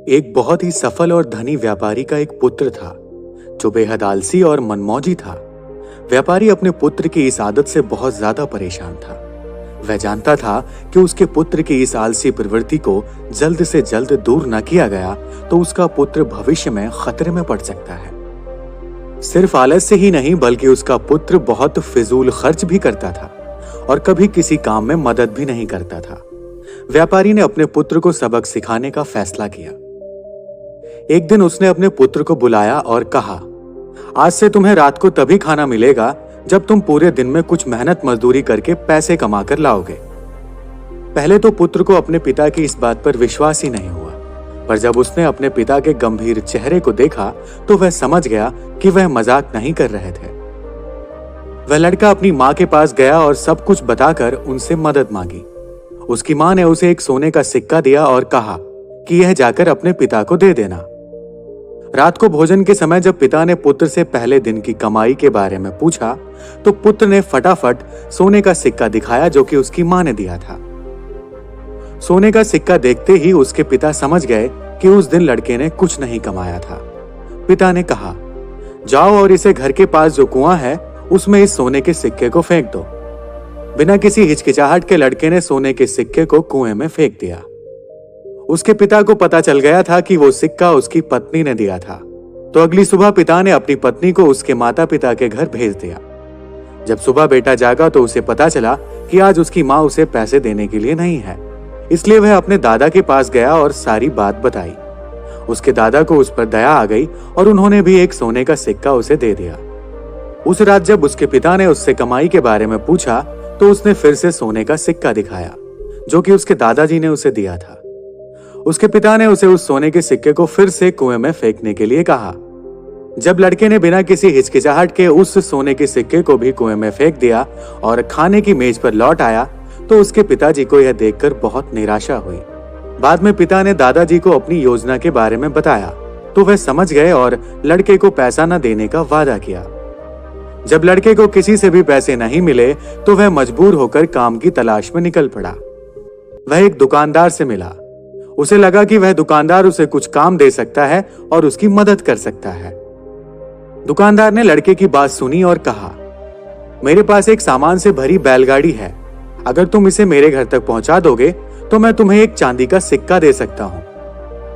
एक बहुत ही सफल और धनी व्यापारी का एक पुत्र था जो बेहद आलसी और मनमौजी था। व्यापारी अपने पुत्र की इस आदत से बहुत ज्यादा परेशान था। वह जानता था कि उसके पुत्र की इस आलसी प्रवृत्ति को जल्द से जल्द दूर न किया गया तो उसका पुत्र भविष्य में खतरे में पड़ सकता है। सिर्फ आलस्य ही नहीं बल्कि उसका पुत्र बहुत फिजूल खर्च भी करता था और कभी किसी काम में मदद भी नहीं करता था। व्यापारी ने अपने पुत्र को सबक सिखाने का फैसला किया। एक दिन उसने अपने पुत्र को बुलाया और कहा, आज से तुम्हें रात को तभी खाना मिलेगा जब तुम पूरे दिन में कुछ मेहनत मजदूरी करके पैसे कमा कर लाओगे। पहले तो पुत्र को अपने पिता की इस बात पर विश्वास ही नहीं हुआ, पर जब उसने अपने पिता के गंभीर चेहरे को देखा तो वह समझ गया कि वह मजाक नहीं कर रहे थे। वह लड़का अपनी माँ के पास गया और सब कुछ बताकर उनसे मदद मांगी। उसकी माँ ने उसे एक सोने का सिक्का दिया और कहा कि यह जाकर अपने पिता को दे देना। रात को भोजन के समय जब पिता ने पुत्र से पहले दिन की कमाई के बारे में पूछा तो पुत्र ने फटाफट सोने का सिक्का दिखाया जो कि उसकी माँ ने दिया था। सोने का सिक्का देखते ही उसके पिता समझ गए कि उस दिन लड़के ने कुछ नहीं कमाया था। पिता ने कहा, जाओ और इसे घर के पास जो कुआं है उसमें इस सोने के सिक्के को फेंक दो। बिना किसी हिचकिचाहट के लड़के ने सोने के सिक्के को कुएं में फेंक दिया। उसके पिता को पता चल गया था कि वो सिक्का उसकी पत्नी ने दिया था, तो अगली सुबह पिता ने अपनी पत्नी को उसके माता पिता के घर भेज दिया। जब सुबह बेटा जागा तो उसे पता चला कि आज उसकी माँ उसे पैसे देने के लिए नहीं है, इसलिए वह अपने दादा के पास गया और सारी बात बताई। उसके दादा को उस पर दया आ गई और उन्होंने भी एक सोने का सिक्का उसे दे दिया। उस रात जब उसके पिता ने उससे कमाई के बारे में पूछा तो उसने फिर से सोने का सिक्का दिखाया जो कि उसके दादाजी ने उसे दिया था। उसके पिता ने उसे उस सोने के सिक्के को फिर से कुएं में फेंकने के लिए कहा। जब लड़के ने बिना किसी हिचकिचाहट के उस सोने के सिक्के को भी कुएं में फेंक दिया और खाने की मेज पर लौट आया तो उसके पिताजी को यह देखकर बहुत निराशा हुई। बाद में पिता ने दादाजी को अपनी योजना के बारे में बताया तो वह समझ गए और लड़के को पैसा न देने का वादा किया। जब लड़के को किसी से भी पैसे नहीं मिले तो वह मजबूर होकर काम की तलाश में निकल पड़ा। वह एक दुकानदार से मिला। उसे लगा कि वह दुकानदार उसे कुछ काम दे सकता है और उसकी मदद कर सकता है। दुकानदार ने लड़के की बात सुनी और कहा, मेरे पास एक सामान से भरी बैलगाड़ी है, अगर तुम इसे मेरे घर तक पहुंचा दोगे तो मैं तुम्हें एक चांदी का सिक्का दे सकता हूं।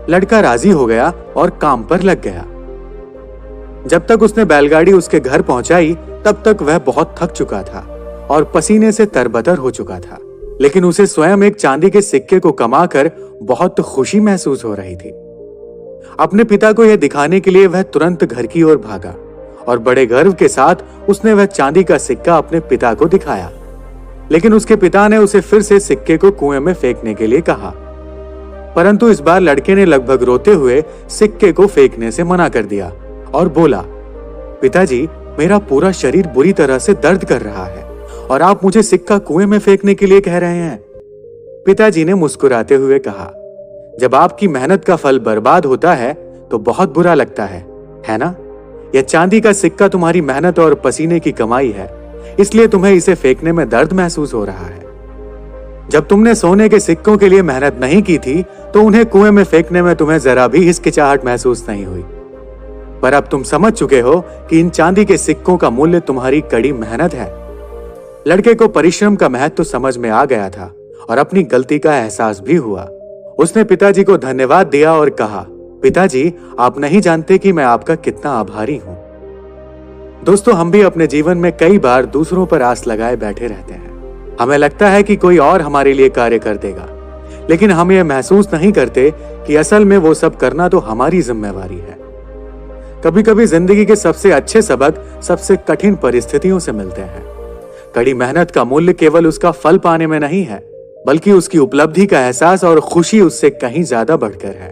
लड़का राजी हो गया और काम पर लग गया। जब तक उसने बैलगाड़ी उसके घर पहुंचाई तब तक वह बहुत थक चुका था और पसीने से तरबतर हो चुका था, लेकिन उसे स्वयं एक चांदी के सिक्के को कमाकर बहुत खुशी महसूस हो रही थी। अपने पिता को यह दिखाने के लिए वह तुरंत घर की ओर भागा और बड़े गर्व के साथ उसने वह चांदी का सिक्का अपने पिता को दिखाया। लेकिन उसके पिता ने उसे फिर से सिक्के को कुएं में फेंकने के लिए कहा, परंतु इस बार लड़के ने लगभग रोते हुए सिक्के को फेंकने से मना कर दिया और बोला, पिताजी, मेरा पूरा शरीर बुरी तरह से दर्द कर रहा है और आप मुझे सिक्का कुएं में फेंकने के लिए कह रहे हैं। पिताजी ने मुस्कुराते हुए कहा, जब आपकी मेहनत का फल बर्बाद होता है तो बहुत बुरा लगता है ना? यह चांदी का सिक्का तुम्हारी मेहनत और पसीने की कमाई है, इसलिए तुम्हें इसे फेंकने में दर्द महसूस हो रहा है। जब तुमने सोने के सिक्कों के लिए मेहनत नहीं की थी तो उन्हें कुएं में फेंकने में तुम्हें जरा भी हिचकिचाहट महसूस नहीं हुई, पर अब तुम समझ चुके हो कि इन चांदी के सिक्कों का मूल्य तुम्हारी कड़ी मेहनत है। लड़के को परिश्रम का महत्व समझ में आ गया था और अपनी गलती का एहसास भी हुआ। उसने पिताजी को धन्यवाद दिया और कहा, पिताजी, आप नहीं जानते कि मैं आपका कितना आभारी हूं। दोस्तों, हम भी अपने जीवन में कई बार दूसरों पर आस लगाए बैठे रहते हैं। हमें लगता है कि कोई और हमारे लिए कार्य कर देगा, लेकिन हम ये महसूस नहीं करते कि असल में वो सब करना तो हमारी जिम्मेवारी है। कभी कभी जिंदगी के सबसे अच्छे सबक सबसे कठिन परिस्थितियों से मिलते हैं। कड़ी मेहनत का मूल्य केवल उसका फल पाने में नहीं है, बल्कि उसकी उपलब्धि का एहसास और खुशी उससे कहीं ज्यादा बढ़कर है।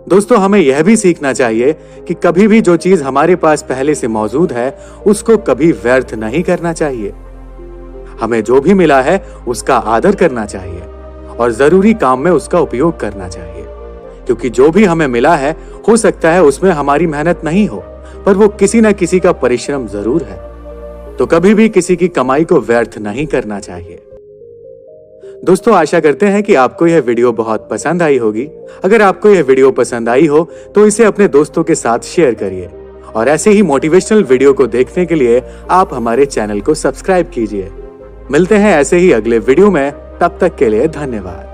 दोस्तों, हमें यह भी सीखना चाहिए कि कभी भी जो चीज हमारे पास पहले से मौजूद है उसको कभी व्यर्थ नहीं करना चाहिए। हमें जो भी मिला है उसका आदर करना चाहिए और जरूरी काम में उसका उपयोग करना चाहिए, क्योंकि जो भी हमें मिला है हो सकता है उसमें हमारी मेहनत नहीं हो, पर वो किसी न किसी का परिश्रम जरूर है। तो कभी भी किसी की कमाई को व्यर्थ नहीं करना चाहिए। दोस्तों, आशा करते हैं कि आपको यह वीडियो बहुत पसंद आई होगी। अगर आपको यह वीडियो पसंद आई हो तो इसे अपने दोस्तों के साथ शेयर करिए और ऐसे ही मोटिवेशनल वीडियो को देखने के लिए आप हमारे चैनल को सब्सक्राइब कीजिए। मिलते हैं ऐसे ही अगले वीडियो में, तब तक के लिए धन्यवाद।